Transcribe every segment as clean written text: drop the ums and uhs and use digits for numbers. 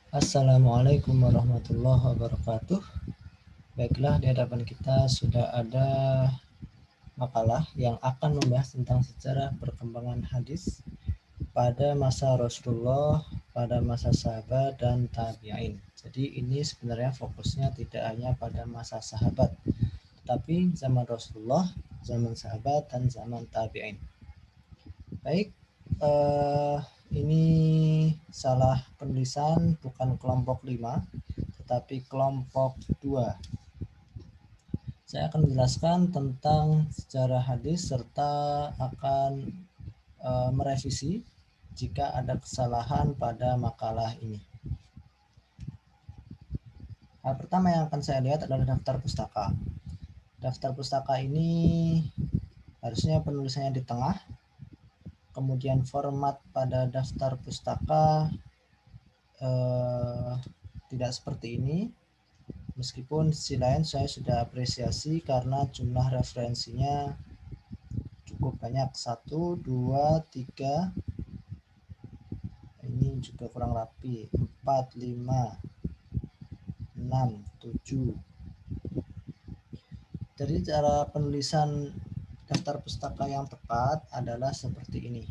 Assalamualaikum warahmatullahi wabarakatuh. Baiklah, di hadapan kita sudah ada makalah yang akan membahas tentang sejarah perkembangan hadis pada masa Rasulullah, pada masa sahabat dan tabi'in. Jadi ini sebenarnya fokusnya tidak hanya pada masa sahabat, tetapi zaman Rasulullah, zaman sahabat dan zaman tabi'in. Baik, eh, ini salah penulisan, bukan kelompok 5, tetapi kelompok 2. Saya akan menjelaskan tentang sejarah hadis serta akan merevisi jika ada kesalahan pada makalah ini. Hal pertama yang akan saya lihat adalah daftar pustaka. Daftar pustaka ini harusnya penulisannya di tengah. Kemudian format pada daftar pustaka tidak seperti ini. Meskipun di sisi lain saya sudah apresiasi karena jumlah referensinya cukup banyak, 1, 2, 3, ini juga kurang rapi, 4, 5, 6, 7. Jadi cara penulisan daftar pustaka yang tepat adalah seperti ini.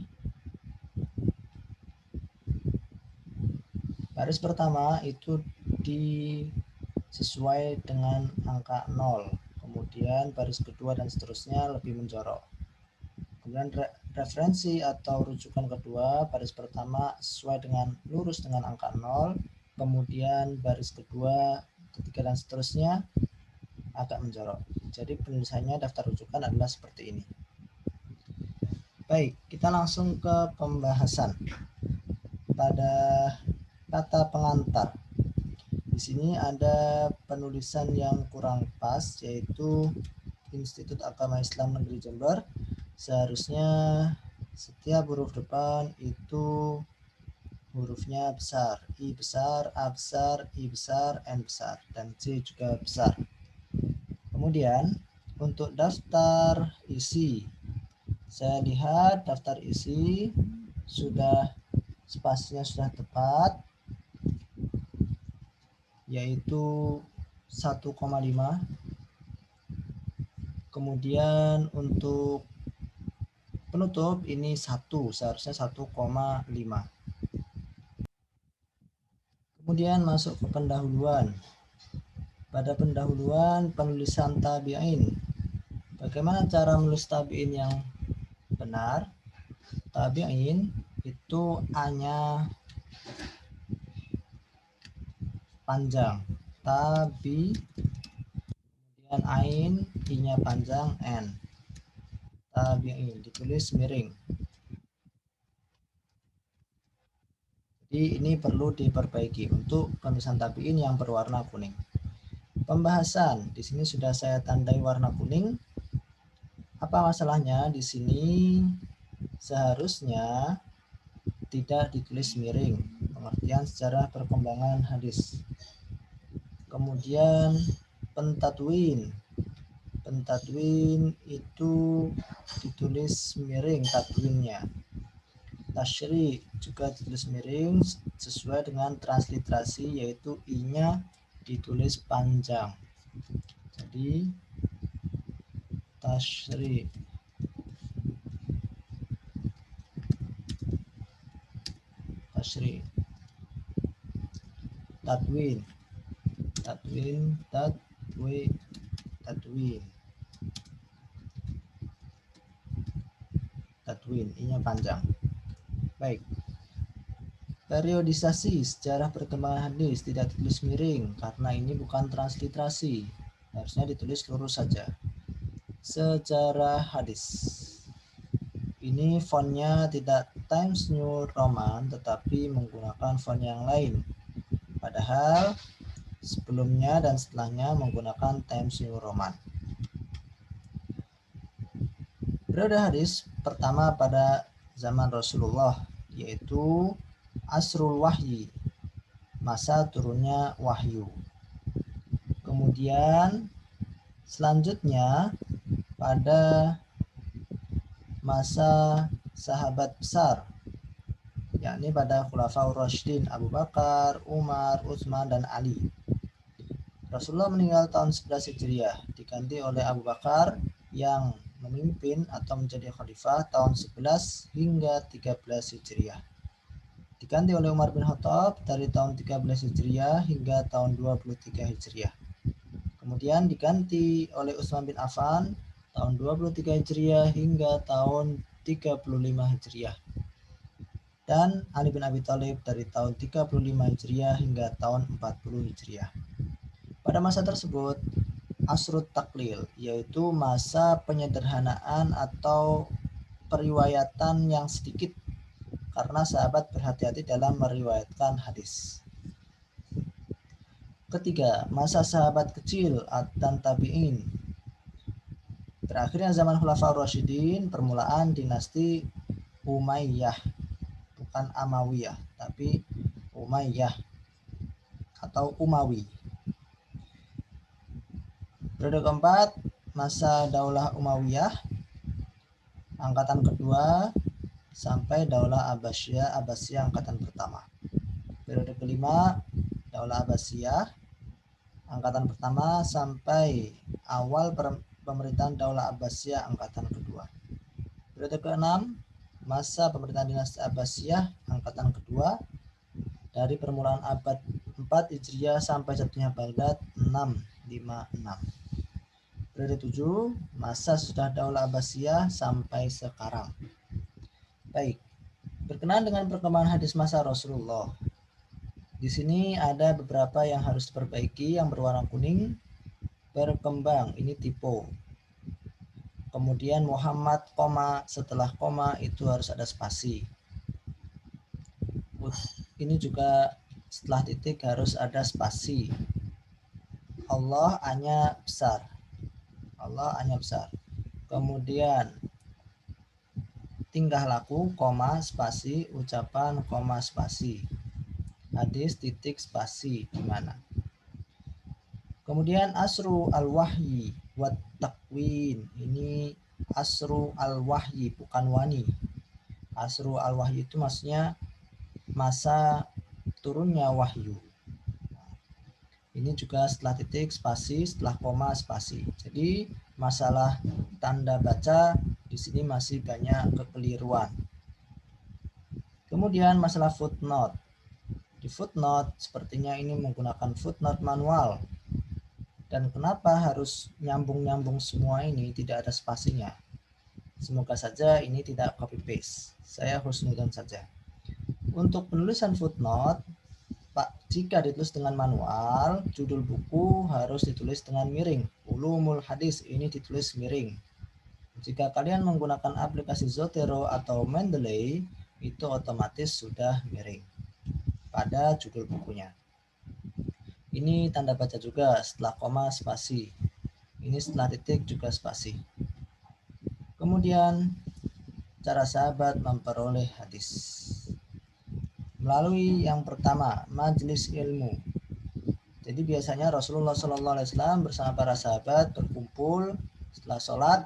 Baris pertama itu sesuai dengan angka 0. Kemudian baris kedua dan seterusnya lebih menjorok. Kemudian referensi atau rujukan kedua, baris pertama sesuai dengan lurus dengan angka 0. Kemudian baris kedua, ketiga dan seterusnya agak menjorok. Jadi penulisannya daftar rujukan adalah seperti ini. Baik, kita langsung ke pembahasan. Pada kata pengantar, di sini ada penulisan yang kurang pas, yaitu Institut Agama Islam Negeri Jember. Seharusnya setiap huruf depan itu hurufnya besar, I besar, A besar, I besar, N besar, dan C juga besar. Kemudian untuk daftar isi, saya lihat daftar isi sudah spasinya sudah tepat, yaitu 1,5. Kemudian untuk penutup ini 1, seharusnya 1,5. Kemudian masuk ke pendahuluan. Pada pendahuluan penulisan tabi'in. Bagaimana cara menulis tabi'in yang benar? Tabi'in itu A-nya panjang, tabi, kemudian ain, I-nya panjang, N. Tabi'in ditulis miring. Jadi ini perlu diperbaiki untuk penulisan tabi'in yang berwarna kuning. Pembahasan di sini sudah saya tandai warna kuning. Apa masalahnya? Di sini seharusnya tidak ditulis miring. Pengertian sejarah perkembangan hadis. Kemudian pentatwin. Pentatwin itu ditulis miring tatwinnya. Tasyri juga ditulis miring sesuai dengan transliterasi, yaitu I-nya ditulis panjang. Jadi tasyri. Tasyri. Tatwin. Tatwin, tatwin, tatwin. Tatwin, I-nya panjang. Baik. Periodisasi sejarah perkembangan hadis tidak ditulis miring karena ini bukan transliterasi. Harusnya ditulis lurus saja. Sejarah hadis. Ini fontnya tidak Times New Roman tetapi menggunakan font yang lain. Padahal sebelumnya dan setelahnya menggunakan Times New Roman. Periode hadis pertama pada zaman Rasulullah, yaitu Asrul Wahyi, masa turunnya wahyu. Kemudian selanjutnya pada masa sahabat besar, yakni pada Khulafaur Rasyidin Abu Bakar, Umar, Utsman, dan Ali. Rasulullah meninggal tahun 11 Hijriah, diganti oleh Abu Bakar yang memimpin atau menjadi khalifah tahun 11 hingga 13 Hijriah. Diganti oleh Umar bin Khattab dari tahun 13 Hijriah hingga tahun 23 Hijriah. Kemudian diganti oleh Utsman bin Affan tahun 23 Hijriah hingga tahun 35 Hijriah. Dan Ali bin Abi Thalib dari tahun 35 Hijriah hingga tahun 40 Hijriah. Pada masa tersebut, Asrut Taklil, yaitu masa penyederhanaan atau periwayatan yang sedikit karena sahabat berhati-hati dalam meriwayatkan hadis. Ketiga, masa sahabat kecil dan tabi'in. Berakhirnya zaman Khulafaur Rasyidin, permulaan dinasti Umayyah, bukan Amawiyah, tapi Umayyah atau Umawi. Periode keempat, masa Daulah Umayyah, angkatan kedua sampai Daulah Abbasiyah angkatan pertama. Periode kelima, Daulah Abbasiyah, angkatan pertama sampai awal pemerintahan Daulah Abbasiyah angkatan kedua. Periode keenam, masa pemerintahan dinasti Abbasiyah angkatan kedua, dari permulaan abad 4 Hijriah sampai jatuhnya Baghdad 656. Periode 7, masa sudah Daulah Abbasiyah sampai sekarang. Baik, berkenaan dengan perkembangan hadis masa Rasulullah. Di sini ada beberapa yang harus diperbaiki. Yang berwarna kuning, berkembang, ini typo. Kemudian Muhammad, koma, setelah koma itu harus ada spasi. Ini juga setelah titik harus ada spasi. Allah hanya besar. Allah hanya besar. Kemudian tingkah laku, koma, spasi, ucapan, koma, spasi. Hadis, titik, spasi, gimana? Kemudian asru al-wahyi wa takwin. Ini asru al-wahyi, bukan wani. Asru al-wahyi itu maksudnya masa turunnya wahyu. Ini juga setelah titik spasi, setelah koma spasi. Jadi masalah tanda baca di sini masih banyak kekeliruan. Kemudian masalah footnote. Di footnote sepertinya ini menggunakan footnote manual. Dan kenapa harus nyambung-nyambung semua ini, tidak ada spasinya. Semoga saja ini tidak copy paste. Saya husnudon saja. Untuk penulisan footnote, jika ditulis dengan manual, judul buku harus ditulis dengan miring. Ulumul hadis ini ditulis miring. Jika kalian menggunakan aplikasi Zotero atau Mendeley, itu otomatis sudah miring pada judul bukunya. Ini tanda baca juga, setelah koma spasi. Ini setelah titik juga spasi. Kemudian cara sahabat memperoleh hadis. Melalui yang pertama, majelis ilmu. Jadi biasanya Rasulullah SAW bersama para sahabat berkumpul setelah sholat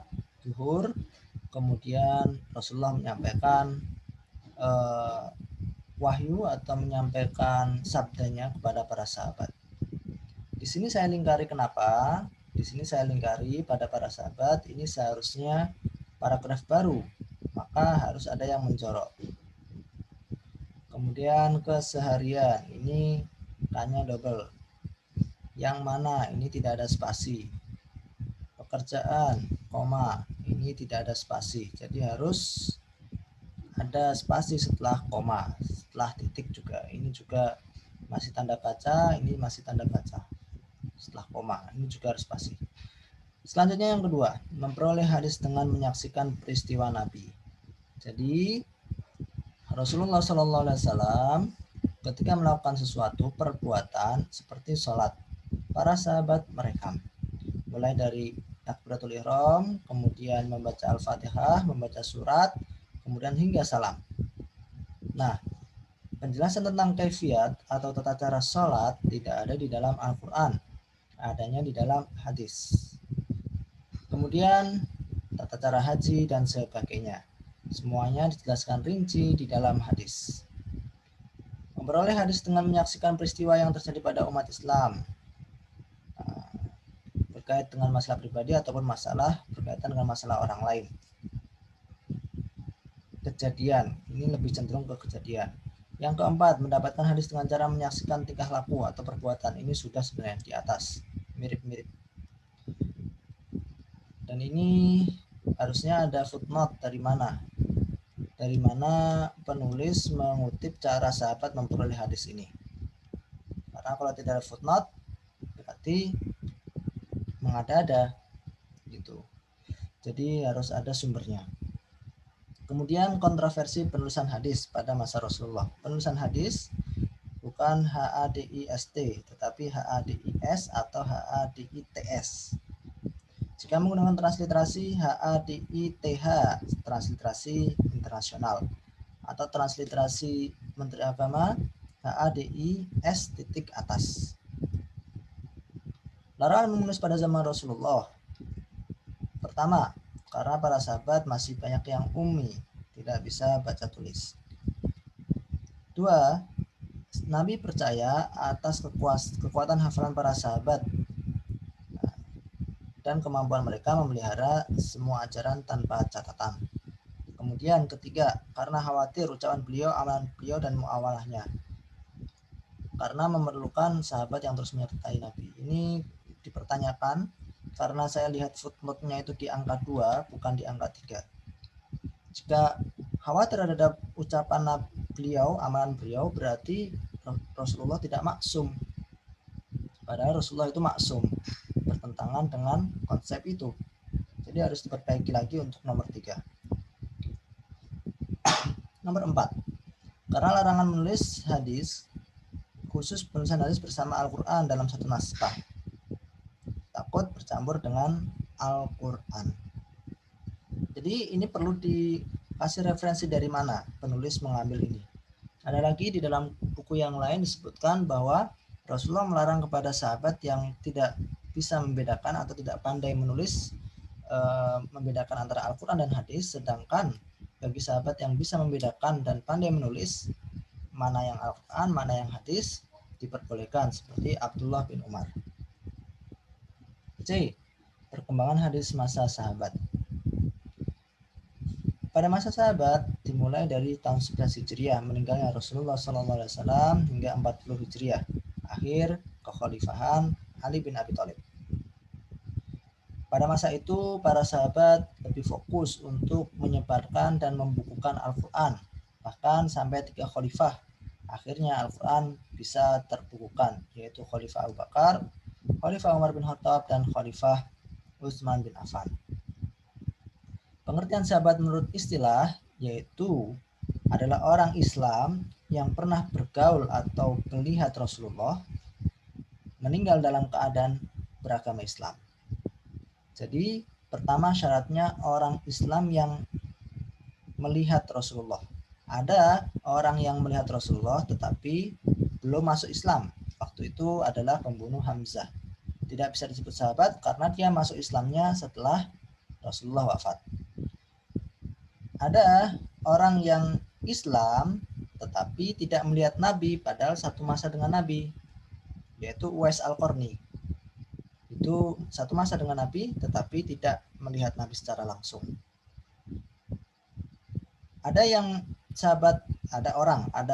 zuhur, kemudian Rasulullah menyampaikan wahyu atau menyampaikan sabdanya kepada para sahabat. Di sini saya lingkari kenapa? Di sini saya lingkari pada para sahabat ini seharusnya paragraf baru, maka harus ada yang menjorok. Kemudian keseharian, ini K-nya double. Yang mana ini tidak ada spasi. Pekerjaan, koma, ini tidak ada spasi. Jadi harus ada spasi setelah koma, setelah titik juga. Ini juga masih tanda baca, ini masih tanda baca. Setelah koma, ini juga harus spasi. Selanjutnya yang kedua, memperoleh hadis dengan menyaksikan peristiwa Nabi. Jadi Rasulullah SAW ketika melakukan sesuatu perbuatan seperti sholat, para sahabat merekam, mulai dari takbiratul ihram, kemudian membaca al-fatihah, membaca surat, kemudian hingga salam. Nah, penjelasan tentang kaifiat atau tata cara sholat tidak ada di dalam Al-Quran, adanya di dalam hadis. Kemudian tata cara haji dan sebagainya, semuanya dijelaskan rinci di dalam hadis. Memperoleh hadis dengan menyaksikan peristiwa yang terjadi pada umat Islam, berkait dengan masalah pribadi ataupun masalah berkaitan dengan masalah orang lain. Kejadian, ini lebih cenderung ke kejadian. Yang keempat, mendapatkan hadis dengan cara menyaksikan tingkah laku atau perbuatan. Ini sudah sebenarnya di atas, mirip-mirip. Dan ini harusnya ada footnote dari mana? Dari mana penulis mengutip cara sahabat memperoleh hadis ini. Karena kalau tidak ada footnote, berarti mengada-ada gitu. Jadi harus ada sumbernya. Kemudian kontroversi penulisan hadis pada masa Rasulullah. Penulisan hadis bukan HADIST, tetapi HADIS atau HADITS. Jika menggunakan transliterasi HADITH, transliterasi internasional, atau transliterasi Menteri Agama HADIS titik atas. Larangan menulis pada zaman Rasulullah. Pertama, karena para sahabat masih banyak yang ummi, tidak bisa baca tulis. Dua, Nabi percaya atas kekuatan hafalan para sahabat dan kemampuan mereka memelihara semua ajaran tanpa catatan. Kemudian ketiga, karena khawatir ucapan beliau, amalan beliau, dan muawalahnya. Karena memerlukan sahabat yang terus menyertai Nabi. Ini dipertanyakan karena saya lihat footnote-nya itu di angka 2, bukan di angka 3. Jika khawatir terhadap ucapan beliau, amalan beliau, berarti Rasulullah tidak maksum. Padahal Rasulullah itu maksum, bertentangan dengan konsep itu. Jadi harus diperbaiki lagi untuk nomor 3. Nomor 4, karena larangan menulis hadis, khusus penulisan hadis bersama Al-Quran dalam satu naskah, takut bercampur dengan Al-Quran. Jadi ini perlu dikasih referensi dari mana penulis mengambil ini. Ada lagi di dalam buku yang lain disebutkan bahwa Rasulullah melarang kepada sahabat yang tidak bisa membedakan atau tidak pandai menulis, membedakan antara Al-Quran dan hadis, sedangkan bagi sahabat yang bisa membedakan dan pandai menulis mana yang Al-Quran, mana yang hadis, diperbolehkan, seperti Abdullah bin Umar. C. Perkembangan hadis masa sahabat. Pada masa sahabat dimulai dari tahun 11 Hijriah, meninggalnya Rasulullah SAW, hingga 40 Hijriah, akhir kekhalifahan Ali bin Abi Thalib. Pada masa itu para sahabat lebih fokus untuk menyebarkan dan membukukan Al-Quran, bahkan sampai 3 khalifah. Akhirnya Al-Quran bisa terbukukan, yaitu Khalifah Abu Bakar, Khalifah Umar bin Khattab, dan Khalifah Utsman bin Affan. Pengertian sahabat menurut istilah yaitu adalah orang Islam yang pernah bergaul atau melihat Rasulullah meninggal dalam keadaan beragama Islam. Jadi pertama syaratnya orang Islam yang melihat Rasulullah. Ada orang yang melihat Rasulullah tetapi belum masuk Islam. Waktu itu adalah pembunuh Hamzah. Tidak bisa disebut sahabat karena dia masuk Islamnya setelah Rasulullah wafat. Ada orang yang Islam tetapi tidak melihat Nabi padahal satu masa dengan Nabi, yaitu Uwais Al-Qarni. Itu satu masa dengan Nabi tetapi tidak melihat Nabi secara langsung. Ada yang sahabat, ada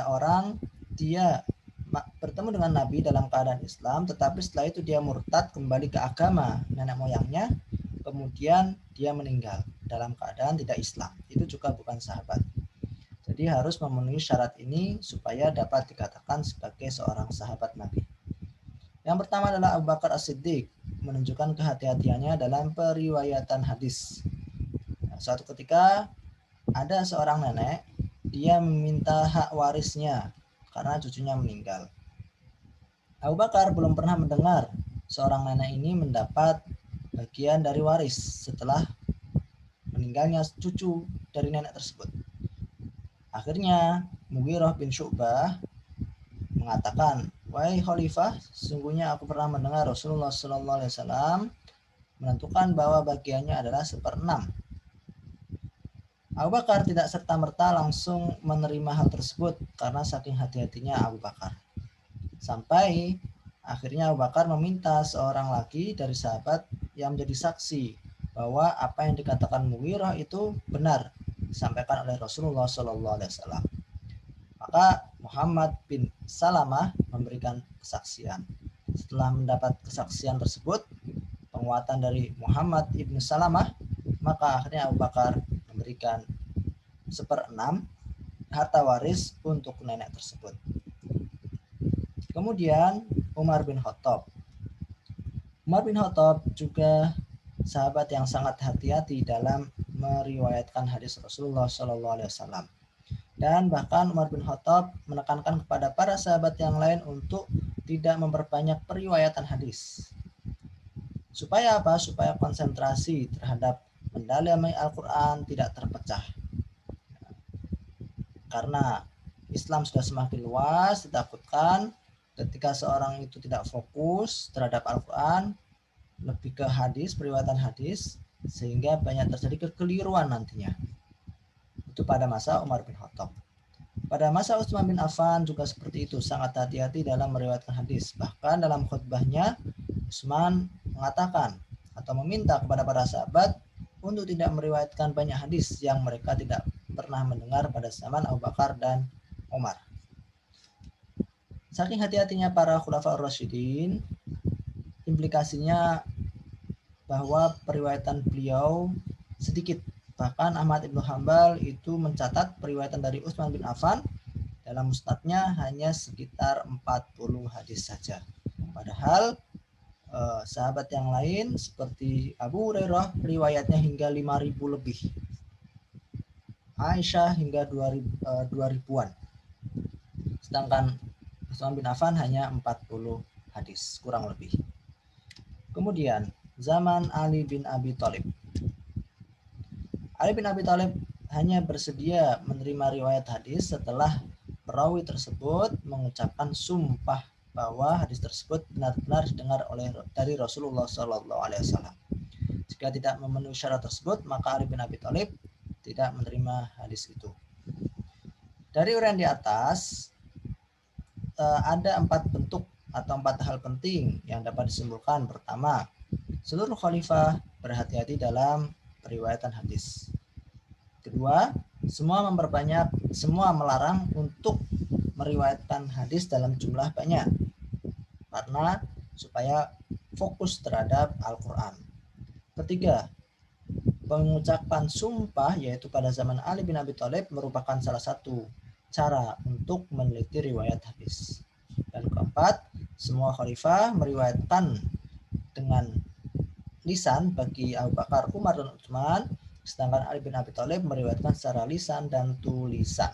orang dia bertemu dengan Nabi dalam keadaan Islam, tetapi setelah itu dia murtad kembali ke agama nenek moyangnya, kemudian dia meninggal dalam keadaan tidak Islam. Itu juga bukan sahabat. Jadi harus memenuhi syarat ini supaya dapat dikatakan sebagai seorang sahabat Nabi. Yang pertama adalah Abu Bakar As-Siddiq, menunjukkan kehati-hatiannya dalam periwayatan hadis. Suatu ketika ada seorang nenek, dia meminta hak warisnya karena cucunya meninggal. Abu Bakar belum pernah mendengar seorang nenek ini mendapat bagian dari waris setelah meninggalnya cucu dari nenek tersebut. Akhirnya Mughirah bin Syu'bah mengatakan, "Wahai Khalifah, sesungguhnya aku pernah mendengar Rasulullah SAW menentukan bahwa bagiannya adalah 1/6. Abu Bakar tidak serta-merta langsung menerima hal tersebut karena saking hati-hatinya Abu Bakar. Sampai akhirnya Abu Bakar meminta seorang lagi dari sahabat yang menjadi saksi bahwa apa yang dikatakan Mughirah itu benar disampaikan oleh Rasulullah SAW. Maka Muhammad bin Salamah memberikan kesaksian. Setelah mendapat kesaksian tersebut, penguatan dari Muhammad ibn Salamah, maka akhirnya Abu Bakar memberikan 1/6 harta waris untuk nenek tersebut. Kemudian Umar bin Khattab. Umar bin Khattab juga sahabat yang sangat hati-hati dalam meriwayatkan hadis Rasulullah SAW. Dan bahkan Umar bin Khattab menekankan kepada para sahabat yang lain untuk tidak memperbanyak periwayatan hadis. Supaya apa? Supaya konsentrasi terhadap mendalami Al-Quran tidak terpecah. Karena Islam sudah semakin luas, ditakutkan ketika seorang itu tidak fokus terhadap Al-Quran, lebih ke hadis, periwayatan hadis, sehingga banyak terjadi kekeliruan nantinya. Itu pada masa Umar bin Khattab. Pada masa Utsman bin Affan juga seperti itu, sangat hati-hati dalam meriwayatkan hadis. Bahkan dalam khutbahnya, Utsman mengatakan atau meminta kepada para sahabat untuk tidak meriwayatkan banyak hadis yang mereka tidak pernah mendengar pada zaman Abu Bakar dan Umar. Saking hati-hatinya para khulafaur rasyidin, implikasinya bahwa periwayatan beliau sedikit. Bahkan Ahmad Ibnu Hambal itu mencatat periwayatan dari Utsman bin Affan dalam musnadnya hanya sekitar 40 hadis saja. Padahal sahabat yang lain seperti Abu Hurairah riwayatnya hingga 5.000 lebih. Aisyah hingga 2.000-an. Sedangkan Utsman bin Affan hanya 40 hadis kurang lebih. Kemudian zaman Ali bin Abi Thalib. Ali bin Abi Thalib hanya bersedia menerima riwayat hadis setelah perawi tersebut mengucapkan sumpah bahwa hadis tersebut benar-benar didengar dari Rasulullah SAW. Jika tidak memenuhi syarat tersebut, maka Ali bin Abi Thalib tidak menerima hadis itu. Dari uraian di atas, ada 4 bentuk atau 4 hal penting yang dapat disimpulkan. Pertama, seluruh khalifah berhati-hati dalam periwayatan hadis. Kedua, semua melarang untuk meriwayatkan hadis dalam jumlah banyak karena supaya fokus terhadap Al-Quran. Ketiga, pengucapan sumpah yaitu pada zaman Ali bin Abi Thalib merupakan salah satu cara untuk meneliti riwayat hadis. Dan keempat, semua khalifah meriwayatkan dengan lisan bagi Abu Bakar, Umar, dan Utsman, sedangkan Ali bin Abi Thalib meriwayatkan secara lisan dan tulisan.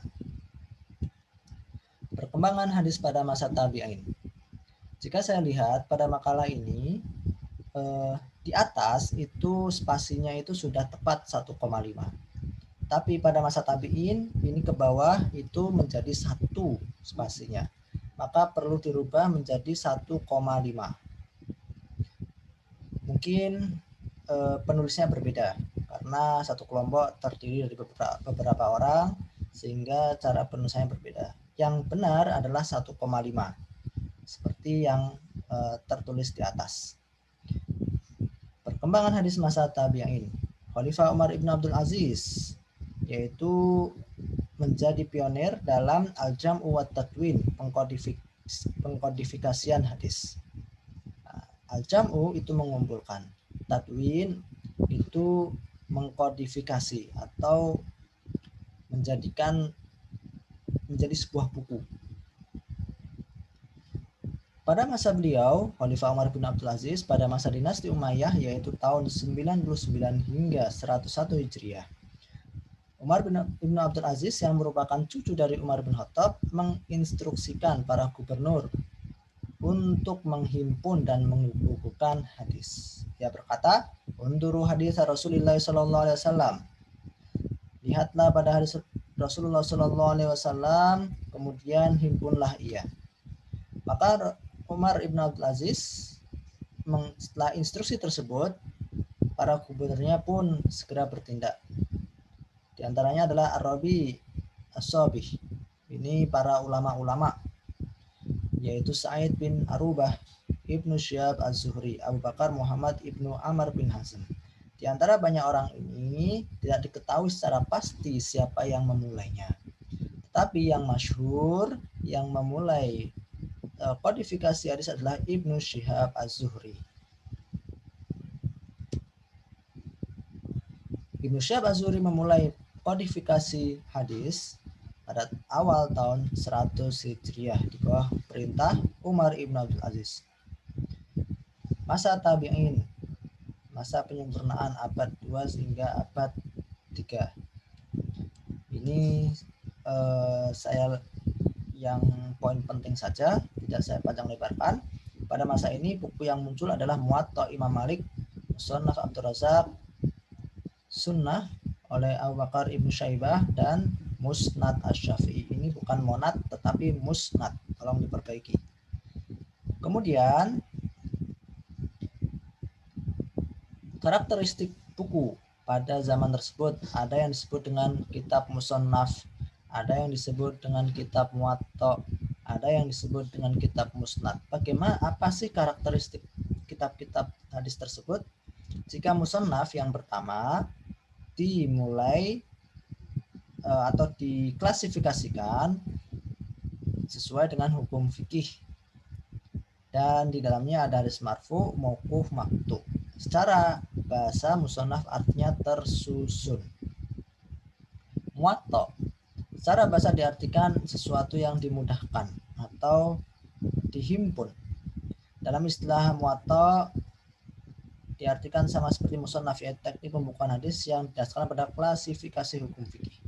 Perkembangan hadis pada masa tabi'in. Jika saya lihat pada makalah ini, di atas itu spasinya itu sudah tepat 1,5. Tapi pada masa tabi'in ini ke bawah itu menjadi 1 spasinya. Maka perlu dirubah menjadi 1,5. Mungkin penulisnya berbeda karena satu kelompok terdiri dari beberapa orang sehingga cara penulisannya berbeda. Yang benar adalah 1,5 seperti yang tertulis di atas. Perkembangan hadis masa tabi'in. Khalifah Umar ibn Abdul Aziz yaitu menjadi pionir dalam al-jam'u wa tadwin, pengkodifikasian hadis. Al-jam'u itu mengumpulkan, tadwin itu mengkodifikasi atau menjadi sebuah buku. Pada masa beliau, Khalifah Umar bin Abdul Aziz pada masa dinasti Umayyah yaitu tahun 99 hingga 101 Hijriah. Umar bin Abdul Aziz yang merupakan cucu dari Umar bin Khattab menginstruksikan para gubernur untuk menghimpun dan mengumpulkan hadis. Dia berkata, "Unduru hadis Rasulullah sallallahu alaihi wasallam." Lihatlah pada hadis Rasulullah sallallahu alaihi wasallam, kemudian himpunlah ia. Maka Umar ibn Abdul Aziz setelah instruksi tersebut, para gubernurnya pun segera bertindak. Di Di antaranya adalah Ar-Rabi As-Sabih. Ini para ulama-ulama, yaitu Sa'id bin Arubah, Ibnu Syihab Az-Zuhri, Abu Bakar Muhammad Ibnu Amr bin Hazm. Di antara banyak orang ini tidak diketahui secara pasti siapa yang memulainya. Tetapi yang masyhur yang memulai kodifikasi hadis adalah Ibnu Syihab Az-Zuhri. Ibnu Syihab Az-Zuhri memulai kodifikasi hadis pada awal tahun 100 Hijriah di bawah perintah Umar Ibn Abdul Aziz. Masa tabi'in, masa penyempurnaan abad 2 hingga abad 3. Ini saya yang poin penting saja, tidak saya panjang lebarkan. Pada masa ini buku yang muncul adalah Muwatta Imam Malik, Musannaf Abdul Razak, Sunnah oleh Abu Bakar Ibnu Syaibah, dan Musnad Asy-Syafi'i. Ini bukan monad tetapi musnad, tolong diperbaiki. Kemudian karakteristik buku pada zaman tersebut, ada yang disebut dengan kitab musannaf, ada yang disebut dengan kitab muwatta, ada yang disebut dengan kitab musnad. Bagaimana, apa sih karakteristik kitab-kitab hadis tersebut? Jika musannaf yang pertama dimulai atau diklasifikasikan sesuai dengan hukum fikih, dan di dalamnya ada hadis marfu, mauquf, maqtu. Secara bahasa musannaf artinya tersusun. Muwatta secara bahasa diartikan sesuatu yang dimudahkan atau dihimpun. Dalam istilah muwatta diartikan sama seperti musannaf, yaitu teknik pembukaan hadis yang didasarkan pada klasifikasi hukum fikih.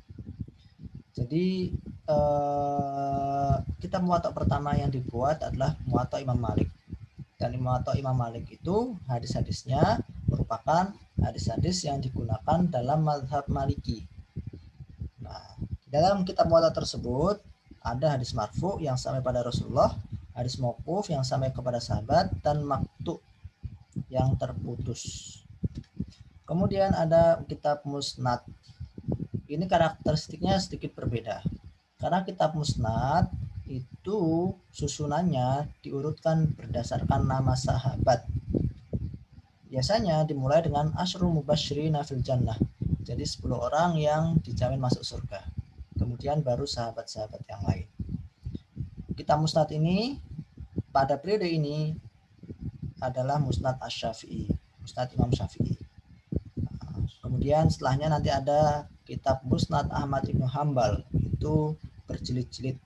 Jadi kitab Muwatta pertama yang dibuat adalah Muwatta Imam Malik. Dan Muwatta Imam Malik itu hadis-hadisnya merupakan hadis-hadis yang digunakan dalam mazhab Maliki. Nah, dalam kitab Muwatta tersebut ada hadis marfu yang sampai pada Rasulullah, hadis mauquf yang sampai kepada sahabat, dan maqtu yang terputus. Kemudian ada kitab musnad. Ini karakteristiknya sedikit berbeda. Karena kitab musnad itu susunannya diurutkan berdasarkan nama sahabat. Biasanya dimulai dengan Asyrul Mubasysyirina fil Jannah. Jadi 10 orang yang dijamin masuk surga. Kemudian baru sahabat-sahabat yang lain. Kitab musnad ini pada periode ini adalah Musnad Asy-Syafi'i, Musnad Imam Syafi'i. Kemudian setelahnya nanti ada kitab Musnad Ahmad Ibnu Hambal, itu berjilid-jilid.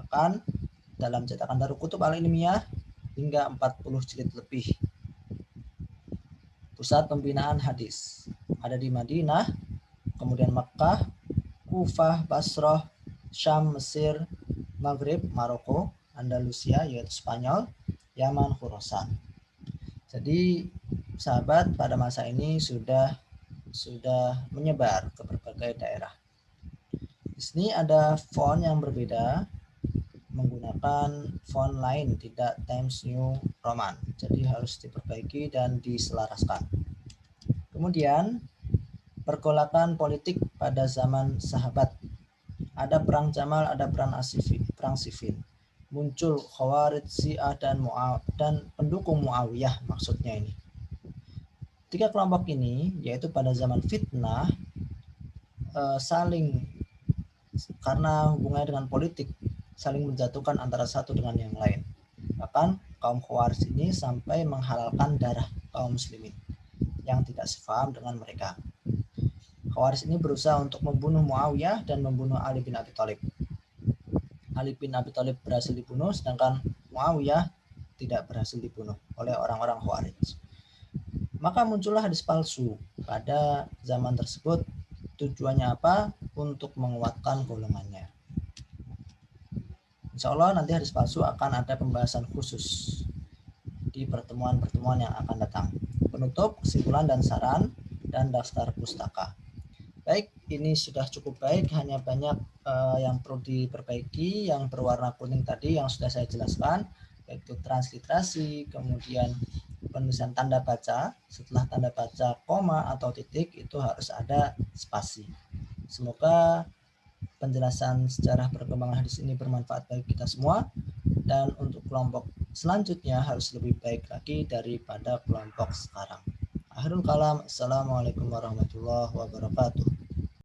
Bahkan dalam cetakan Darul Kutub Al-Ilmiyah hingga 40 jilid lebih. Pusat pembinaan hadis ada di Madinah, kemudian Makkah, Kufah, Basrah, Syam, Mesir, Maghrib, Maroko, Andalusia yaitu Spanyol, Yaman, Khurasan. Jadi sahabat pada masa ini sudah menyebar ke berbagai daerah. Di sini ada font yang berbeda, menggunakan font lain, tidak Times New Roman. Jadi harus diperbaiki dan diselaraskan. Kemudian pergolakan politik pada zaman sahabat. Ada perang Jamal, ada perang Siffin. Muncul Khawarij, Syiah, dan pendukung Muawiyah, maksudnya ini. 3 kelompok ini, yaitu pada zaman fitnah, saling, karena hubungannya dengan politik, saling menjatuhkan antara satu dengan yang lain. Bahkan kaum Khawarij ini sampai menghalalkan darah kaum muslimin yang tidak sefaham dengan mereka. Khawarij ini berusaha untuk membunuh Muawiyah dan membunuh Ali bin Abi Thalib. Ali bin Abi Thalib berhasil dibunuh, sedangkan Muawiyah tidak berhasil dibunuh oleh orang-orang Khawarij. Maka muncullah hadis palsu pada zaman tersebut. Tujuannya apa? Untuk menguatkan golongannya. Insya Allah nanti hadis palsu akan ada pembahasan khusus di pertemuan-pertemuan yang akan datang. Penutup, kesimpulan dan saran, dan daftar pustaka. Baik, ini sudah cukup baik, hanya banyak yang perlu diperbaiki. Yang berwarna kuning tadi yang sudah saya jelaskan, yaitu transliterasi, kemudian penulisan tanda baca. Setelah tanda baca koma atau titik itu harus ada spasi. Semoga penjelasan sejarah perkembangan hadis ini bermanfaat bagi kita semua, dan untuk kelompok selanjutnya harus lebih baik lagi daripada kelompok sekarang. Akhirul kalam, assalamualaikum warahmatullahi wabarakatuh.